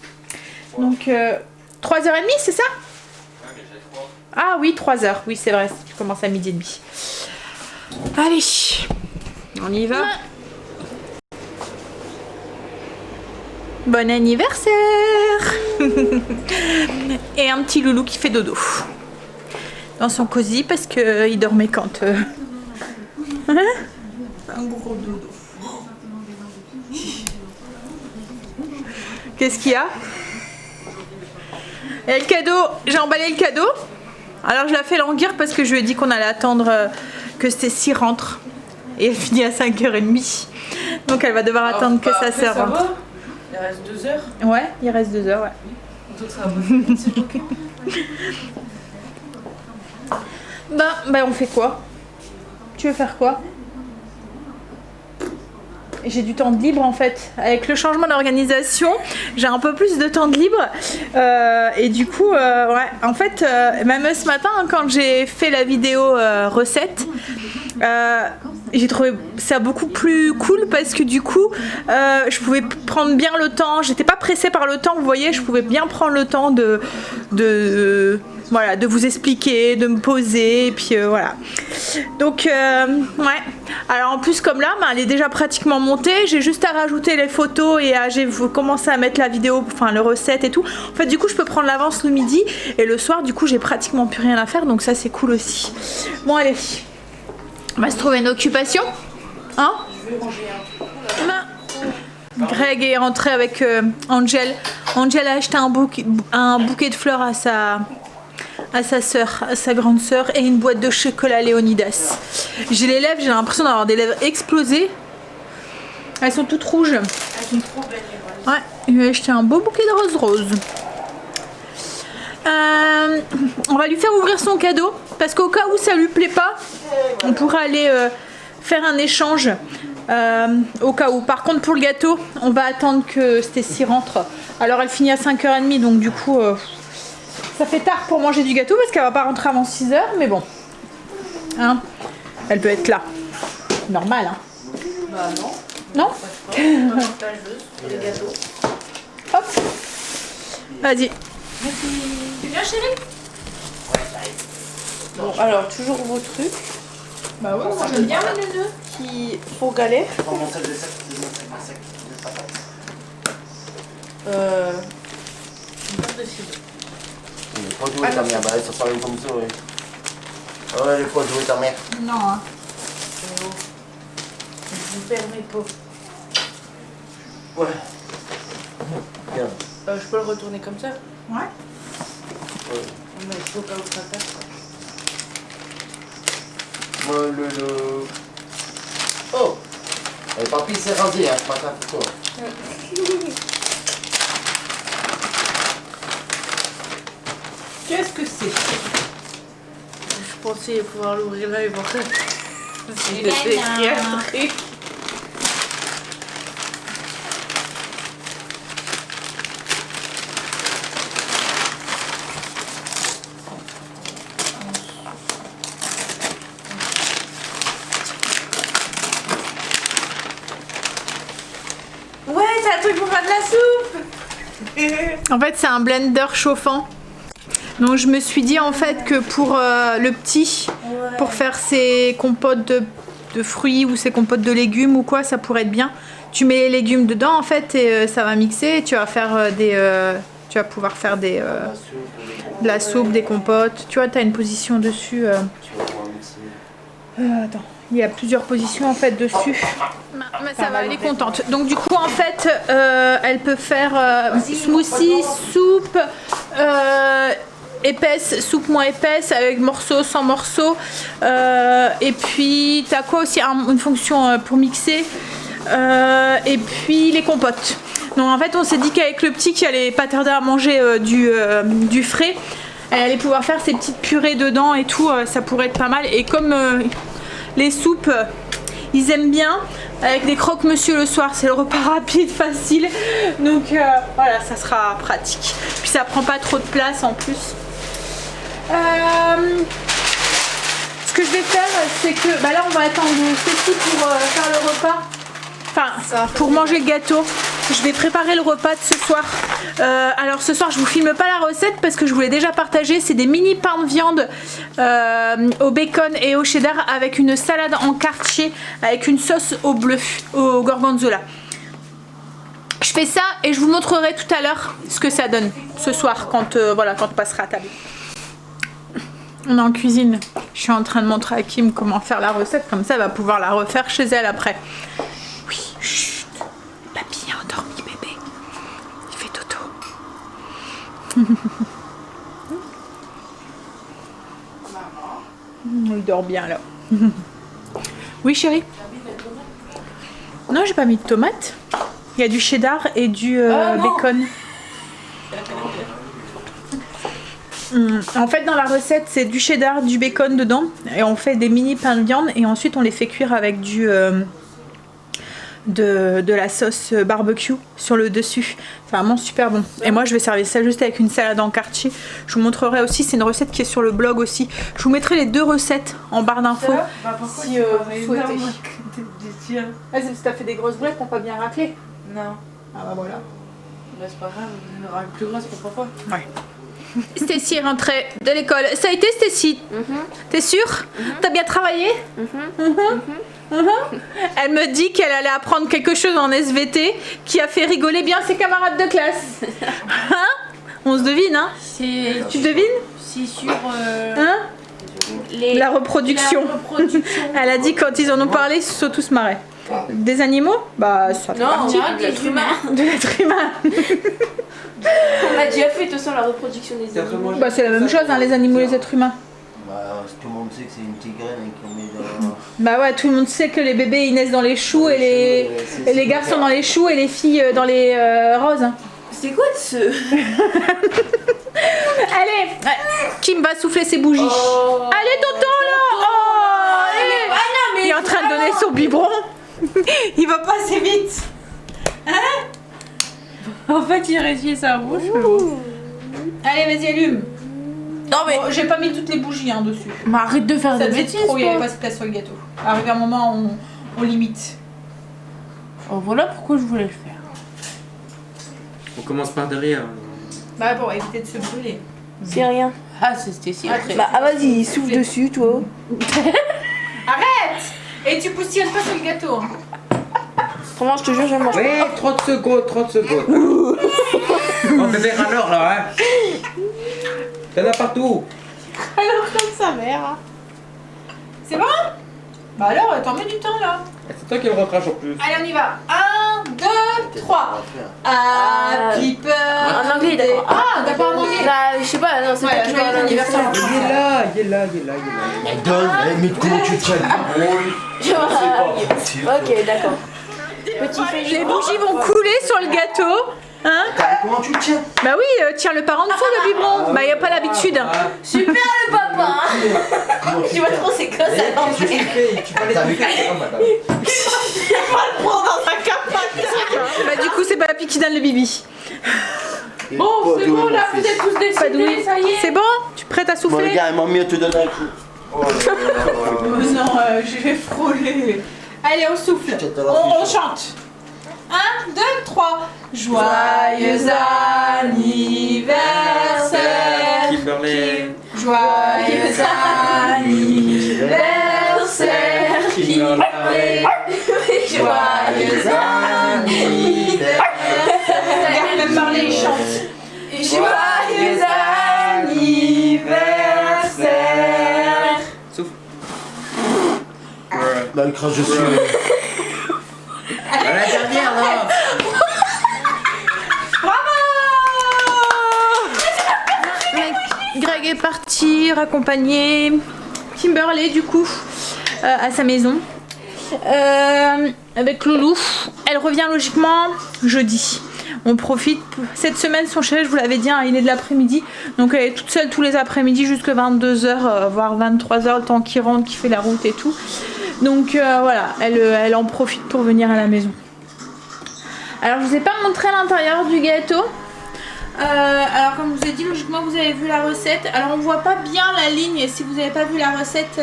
Donc 3h30 c'est ça? Ah oui 3h, oui c'est vrai, tu commences à 12h30. Allez, on y va. Bon anniversaire. Et un petit loulou qui fait dodo dans son cosy parce qu'il dormait quand un gros dodo. Qu'est-ce qu'il y a? Et le cadeau, j'ai emballé le cadeau. Alors je la fais languir parce que je lui ai dit qu'on allait attendre que Stécie rentre. Et elle finit à 5h30. Donc elle va devoir attendre que sa sœur rentre. Il reste 2 heures. Ouais, il reste 2 heures, ouais. Donc ça va. Bah on fait quoi? Tu veux faire quoi? J'ai du temps de libre en fait. Avec le changement d'organisation, j'ai un peu plus de temps de libre. Et du coup, ouais, en fait, même ce matin, quand j'ai fait la vidéo recette, j'ai trouvé ça beaucoup plus cool parce que du coup, je pouvais prendre bien le temps. J'étais pas pressée par le temps, vous voyez, je pouvais bien prendre le temps voilà, de vous expliquer, de me poser, et puis voilà. Donc, ouais. Alors en plus, comme là, elle est déjà pratiquement montée, j'ai juste à rajouter les photos et j'ai commencé à mettre la vidéo, enfin le recette et tout. En fait, du coup, je peux prendre l'avance le midi et le soir, du coup, j'ai pratiquement plus rien à faire, donc ça, c'est cool aussi. Bon, allez, on va se trouver une occupation, hein? Greg est rentré avec Angel. Angel a acheté un bouquet de fleurs à sa sœur, à sa grande sœur, et une boîte de chocolat Léonidas. J'ai les lèvres, j'ai l'impression d'avoir des lèvres explosées. Elles sont toutes rouges. Elles sont trop belles. Ouais, il lui a acheté un beau bouquet de roses. On va lui faire ouvrir son cadeau parce qu'au cas où ça lui plaît pas, on pourra aller faire un échange. Au cas où. Par contre, pour le gâteau, on va attendre que Stécie rentre. Alors, elle finit à 5h30, donc du coup. Ça fait tard pour manger du gâteau parce qu'elle va pas rentrer avant 6h, mais bon. Hein, elle peut être là. Normal, hein. Bah non. Non? Pas pour les gâteaux. Hop. Vas-y. Tu viens, chérie? Bon, alors, toujours vos trucs. Bah oui, moi j'aime bien les nœuds. Qui pour galet. Je prends mon sac de patates. Une paire de ciseaux. Il faut jouer ta mère, bah ça sera comme ça, oui. Ouais, il faut jouer ta mère. Non, hein. Je vous permets pas. Ouais. Bien. Je peux le retourner comme ça? Ouais. Ouais. Mais il faut pas vous faire ça. Moi, Oh! Le papy s'est rasé, hein, pas ta photo. Qu'est-ce que c'est? Je pensais pouvoir l'ouvrir là et voir ça. Il était écrit un truc. Ouais, c'est un truc pour faire de la soupe. En fait, c'est un blender chauffant. Donc je me suis dit en fait que pour le petit, pour faire ses compotes de fruits ou ses compotes de légumes ou quoi, ça pourrait être bien. Tu mets les légumes dedans en fait et ça va mixer et tu vas faire tu vas pouvoir faire de la soupe, des compotes. Tu vois, tu as une position dessus. Attends, il y a plusieurs positions en fait dessus. Mais ça va, elle est contente. Donc du coup en fait, elle peut faire smoothie, soupe. Épaisse, soupe moins épaisse avec morceaux, sans morceaux, et puis t'as quoi aussi, une fonction pour mixer, et puis les compotes. Donc en fait on s'est dit qu'avec le petit qui allait pas tarder à manger du frais, elle allait pouvoir faire ses petites purées dedans et tout, ça pourrait être pas mal. Et comme les soupes ils aiment bien, avec des croque-monsieur le soir, c'est le repas rapide, facile, donc voilà, ça sera pratique, puis ça prend pas trop de place en plus. Ce que je vais faire, c'est que là on va attendre Stécie pour faire le repas, enfin pour manger le gâteau. Je vais préparer le repas de ce soir. Alors ce soir je vous filme pas la recette parce que je vous l'ai déjà partagé. C'est des mini pains de viande au bacon et au cheddar avec une salade en quartier avec une sauce au bleu, au gorgonzola. Je fais ça et je vous montrerai tout à l'heure ce que ça donne ce soir quand voilà, quand on passera à table. On est en cuisine. Je suis en train de montrer à Kim comment faire la recette, comme ça elle va pouvoir la refaire chez elle après. Oui, chut. Papy est endormi, bébé. Il fait dodo. Il dort bien là. Oui chérie. Non, j'ai pas mis de tomates. Il y a du cheddar et du bacon. En fait, dans la recette, c'est du cheddar, du bacon dedans. Et on fait des mini pains de viande. Et ensuite, on les fait cuire avec de la sauce barbecue sur le dessus. C'est vraiment super bon. Et moi, je vais servir ça juste avec une salade en quartier. Je vous montrerai aussi. C'est une recette qui est sur le blog aussi. Je vous mettrai les 2 recettes en barre d'infos. Si vous souhaitez. Ah, c'est parce que t'as fait des grosses boulettes, t'as pas bien raclé. Non. Ah bah voilà. Bah, c'est pas grave, on aura une plus grosse pour papa. Ouais. Stacy est rentrée de l'école. Ça a été, Stacy? T'es sûre? T'as bien travaillé? Elle me dit qu'elle allait apprendre quelque chose en SVT qui a fait rigoler bien ses camarades de classe. Hein? On se devine, hein? Tu devines? C'est sur Hein? La reproduction. La reproduction. Elle a dit quand ils en ont parlé, ils se sont tous marrés. Des animaux? Bah ça fait Non, partie on a des humains. de l'être humain. On a déjà fait de toute façon la reproduction des animaux. Bah c'est la même chose, hein, les animaux et les êtres humains. Bah, tout le monde sait que c'est une petite graine hein, qu'on met dans... Bah ouais, tout le monde sait que les bébés ils naissent dans les choux et les garçons dans les choux et les filles dans les roses. Hein. C'est quoi de ce... Allez, Kim va souffler ses bougies. Allez, tonton là. Oh, allez. Ah non, mais Il est en train de donner son biberon. Il va pas assez vite. en fait, il a réussi sa bouche. Mais bon. Allez, vas-y, allume. Non mais... Bon, j'ai pas mis toutes les bougies hein, dessus. Mais arrête de faire Ça des faisait bêtises. trop, il y avait toi. pas assez de place sur le gâteau. Arrivé un moment, on limite. Oh, voilà pourquoi je voulais le faire. On commence par derrière. Bah pour éviter de se brûler. C'est rien. Ah, c'est Stacy après. Bah, vas-y, souffle dessus, toi. Arrête. Et tu poussières pas sur le gâteau. Hein. Vraiment, je te jure, je mange pas. Oui, 30 secondes, 30 secondes. On fait faire alors là, hein. T'en as partout. Alors comme sa mère. C'est bon? Bah alors, t'en mets du temps là. C'est toi qui le recrache en plus. Allez, on y va. 1, 2, 3. Happy birthday. En anglais, d'accord. Ah, t'as pas en anglais. Bah, je sais pas, non, c'est Ouais, pas joyeux anniversaire. Il est là, il est là, il est là, il est là. Mais donne, mais comment tu tiens le Ok, d'accord. Petit fait. Les bougies vont couler sur le gâteau. Hein? Comment tu le tiens? Bah oui, tiens le par en dessous le biberon. Bah y a pas l'habitude. Super le papa, hein. Tu vois trop, c'est quoi ça? Tu vas les toucher, madame. Bah du coup c'est pas Papy qui donne le bibi. Bon, c'est bon, là, vous êtes tous décidés, ça y est. C'est bon? Tu es prête à Mon souffler? gars, maman mieux te donne un coup. Oh là là là là là. Non, je vais frôler. Allez, on souffle. On chante. 1, 2, 3. Joyeux anniversaire. Kimberley. Joyeux anniversaire. Kimberley. Joyeux anniversaire. Regarde, même parler, il chante. Joyeux anniversaire. Souffle. Bah, le crash, je suis. À la dernière là. Greg est parti raccompagner Kimberley du coup à sa maison avec Loulou. Elle revient logiquement jeudi. On profite. Cette semaine son chéri, je vous l'avais dit, hein, il est de l'après-midi. Donc elle est toute seule tous les après-midi jusqu'à 22h, voire 23h, le temps qu'il rentre, qu'il fait la route et tout. Donc voilà, elle en profite pour venir à la maison. Alors je vous ai pas montré l'intérieur du gâteau. Alors comme je vous ai dit, logiquement vous avez vu la recette. Alors on voit pas bien la ligne si vous n'avez pas vu la recette.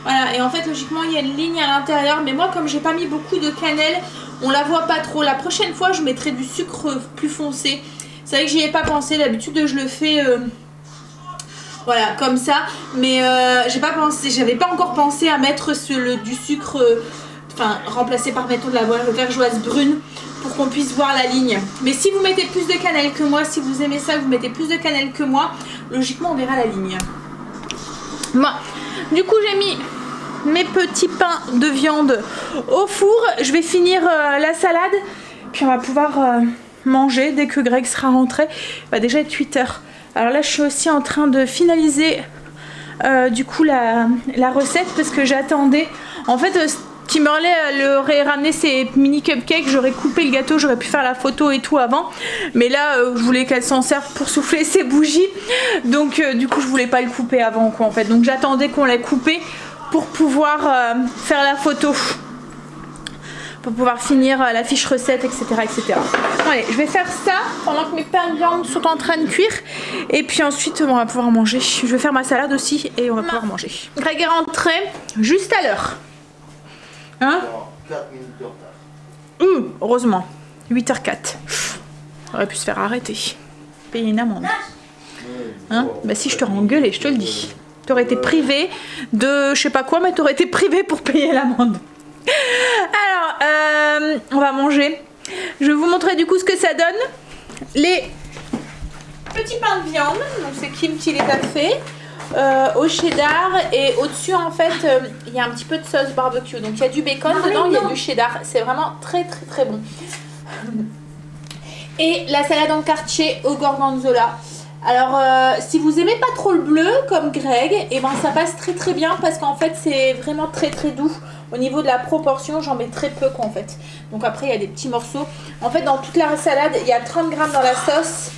Voilà, et en fait logiquement il y a une ligne à l'intérieur. Mais moi comme j'ai pas mis beaucoup de cannelle, on la voit pas trop. La prochaine fois je mettrai du sucre plus foncé. C'est vrai que j'y ai pas pensé, d'habitude je le fais voilà comme ça. Mais j'avais pas encore pensé à mettre du sucre enfin remplacé par mettons de la vergeoise brune, pour qu'on puisse voir la ligne. Mais si vous mettez plus de cannelle que moi, si vous aimez ça, vous mettez plus de cannelle que moi, logiquement on verra la ligne. Bon, du coup j'ai mis mes petits pains de viande au four. Je vais finir la salade, puis on va pouvoir manger dès que Greg sera rentré. Il va déjà être 8h. Alors là je suis aussi en train de finaliser du coup la recette, parce que j'attendais. En fait si Merlet leur aurait ramené ses mini cupcakes, j'aurais coupé le gâteau, j'aurais pu faire la photo et tout avant. Mais là, je voulais qu'elle s'en serve pour souffler ses bougies. Donc du coup, je voulais pas le couper avant quoi en fait. Donc j'attendais qu'on l'ait coupé pour pouvoir faire la photo. Pour pouvoir finir la fiche recette, etc. etc. Bon, allez, je vais faire ça pendant que mes pains de viande sont en train de cuire. Et puis ensuite, on va pouvoir manger. Je vais faire ma salade aussi et on va pouvoir manger. Greg est rentré juste à l'heure. Hein? 4 minutes de retard. Heureusement. 8h04. J'aurais pu se faire arrêter. Payer une amende. Hein? Bah si, je t'aurais engueulé, je te le dis. T'aurais été privé de je sais pas quoi, mais t'aurais été privé pour payer l'amende. Alors, on va manger. Je vais vous montrer du coup ce que ça donne. Les petits pains de viande. Donc c'est Kim qui les a fait. Au cheddar. Et au-dessus, en fait, il y a un petit peu de sauce barbecue. Donc il y a du bacon dedans, il y a du cheddar. C'est vraiment très très très bon. Et la salade en quartier au gorgonzola. Alors, si vous aimez pas trop le bleu comme Greg, et ben ça passe très très bien parce qu'en fait c'est vraiment très très doux. Au niveau de la proportion, j'en mets très peu quoi en fait. Donc après il y a des petits morceaux. En fait dans toute la salade, il y a 30 grammes dans la sauce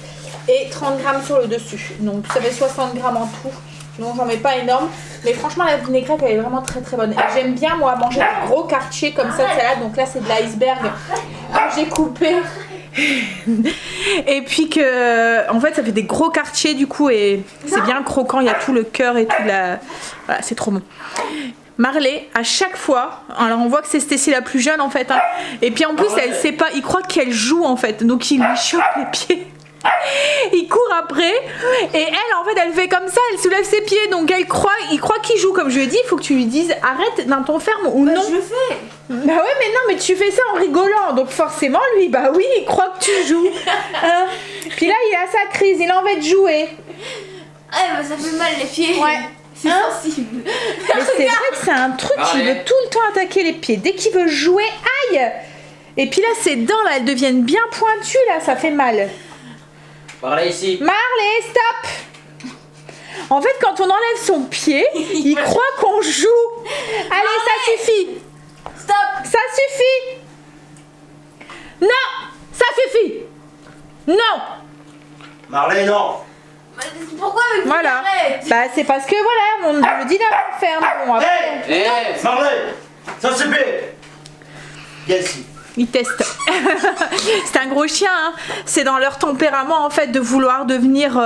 et 30 grammes sur le dessus. Donc ça fait 60 grammes en tout. Donc j'en mets pas énorme. Mais franchement la vinaigrette elle est vraiment très très bonne. Et j'aime bien moi manger des gros quartiers comme ça de salade. Donc là c'est de l'iceberg que j'ai coupé. Et puis que en fait ça fait des gros quartiers du coup et c'est bien croquant, il y a tout le cœur et tout la... Voilà, c'est trop bon. Marley, à chaque fois, alors on voit que c'est Stacy la plus jeune en fait, hein. Et puis en plus elle sait pas, il croit qu'elle joue en fait, donc il lui chope les pieds. Il court après et elle en fait elle fait comme ça, elle soulève ses pieds donc il croit qu'il joue comme je lui ai dit, il faut que tu lui dises arrête dans ton ferme ou non. Je le fais. Bah ouais mais non mais tu fais ça en rigolant donc forcément lui bah oui il croit que tu joues. Hein. Puis là il a sa crise, il a envie de jouer. Ah bah ça fait mal les pieds. Ouais. C'est sensible. Mais c'est vrai que c'est un truc, il veut tout le temps attaquer les pieds. Dès qu'il veut jouer, aïe. Et puis là, ses dents, là, elles deviennent bien pointues, là, ça fait mal. Marley ici. Marley, stop. En fait, quand on enlève son pied, il croit qu'on joue. Allez, ça suffit. Stop. Ça suffit. Non, ça suffit. Non. Marley, non. Pourquoi avec Voilà. Bah, c'est parce que, voilà, on le dit dans la ferme. Bon, après... Eh, Marley, ça c'est fait. Viens ici. Ils testent. C'est un gros chien, hein. C'est dans leur tempérament en fait de vouloir devenir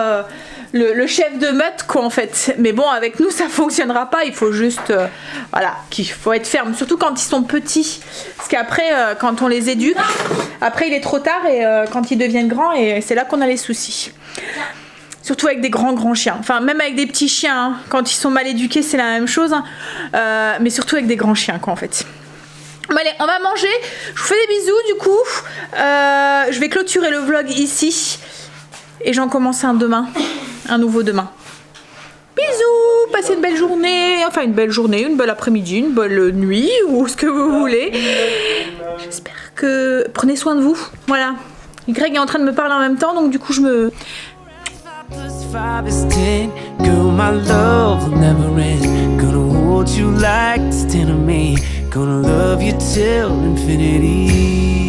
le chef de meute quoi en fait. Mais bon avec nous ça fonctionnera pas, il faut juste voilà, qu'il faut être ferme, surtout quand ils sont petits. Parce qu'après quand on les éduque, après il est trop tard et quand ils deviennent grands et c'est là qu'on a les soucis. Surtout avec des grands chiens. Enfin, même avec des petits chiens, hein. Quand ils sont mal éduqués, c'est la même chose. Hein. Mais surtout avec des grands chiens, quoi, en fait. Bon, allez, on va manger. Je vous fais des bisous, du coup. Je vais clôturer le vlog ici. Et j'en commence un demain. Un nouveau demain. Bisous. Passez une belle journée. Enfin, une belle journée, une belle après-midi, une belle nuit, ou ce que vous voulez. J'espère que... Prenez soin de vous. Voilà. Greg est en train de me parler en même temps, donc du coup, je me... +5 is 10. Girl, my love will never end. Gonna hold you like it's 10 of me. Gonna love you till infinity.